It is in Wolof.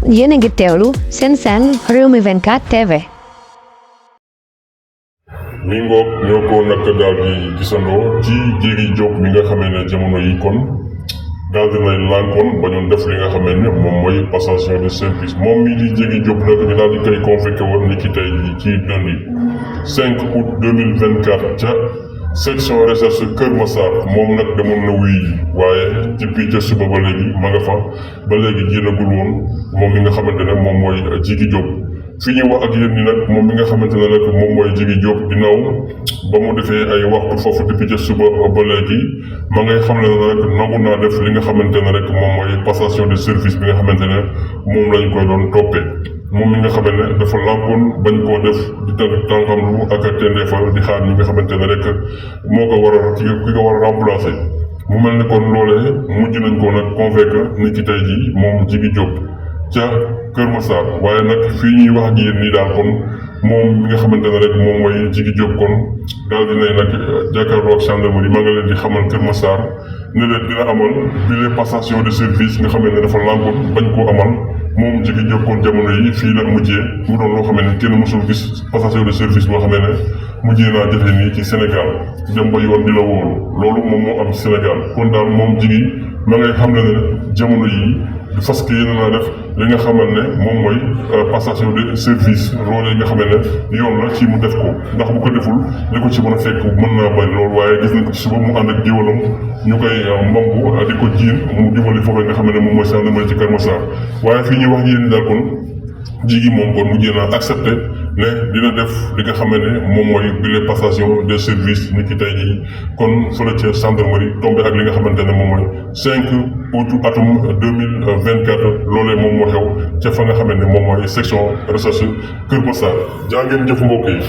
yéen a ngi teewlu seen Rewmi 24 TV. mi ngoog ñoo ko nag daal di gisandoo ci Djily Diop mi nga xamee ne jamono yi kon daal di lay lànkoon ba ñu def li nga xamee ne moom mooy passation de service moom mii di Djily Diop nag ñu daal di koy convoqué woon ni ki tey ci lundi 5 août 2024 ca section recherche Kër Massar moom nag demoon na wuy waaye depuis ca suba ba léegi ma nga fa ba léegi génnagul woon moom mi nga xamante ne moom mooy Djily Diop. fi ñuy wax ak yéen ni nag moom mi nga xamante ne nag moom mooy Djily Diop ginnaaw ba mu defee ay waxtu foofu depuis ca suba ba léegi ma ngay xam ne rek nangu naa def li nga xamante ne rek moom mooy passation de service bi nga xamante ne moom lañ koy doon toppee moom mi nga xamante ne dafa lànkoon bañ koo def di tànqamlu ak tendeefal di xaar ñi nga xamante ne rek moo ko war a ki ko war a remplacer mu mel ni kon loolee mujj nañ ko nag convaincre ni ki tey jii moom Djily Diop ca Kër Massar waaye nag fii ñuy wax ak yéen nii daal kon moom mi nga xamante ne rek moom mooy Djily Diop kon daal dinay nag jàkkaarloo ak gendarmerie maa nga leen di xamal Kër Massar ne leen dina amal bile passation de service nga xamante ne dafa lànkoon bañ koo amal moom Djily Diop kon jamono yi fii la mujjee mu doon loo xamante ne kenn mësul gis passation de service boo xamante ne mujjee naa jafe nii ci Sénégal dem ba yoon di la wóolu loolu moom moo am ci Sénégal kon daal moom Djily ma ngay xam ne jamono yi du fas yéene naa def li nga xamal ne moom mooy passation de service loolee nga xamee ne yoon la ci mu def ko ndax bu ko deful li ko ci mën a fekk mën naa bari loolu waaye gis nañ ko ci suba mu ànd ak jiwalam ñu koy mbambu di ko jiin mu jubali foofu nga xam ne moom mooy gendarmerie ci Kër Massar waaye fii ñuy wax yéen daal kon Djily moom kon mujjee naa accepté ne dina def li nga xam ne moom mooy bile passation de service ni ki tey jii kon fële ca gendarmerie tombé ak li nga xamante ne moom mooy 5 août atum 2024 loolee moom moo xew ca fa nga xamante ne moom mooy section recherche Kër Massar jaa ngeen jëf mbokk yi.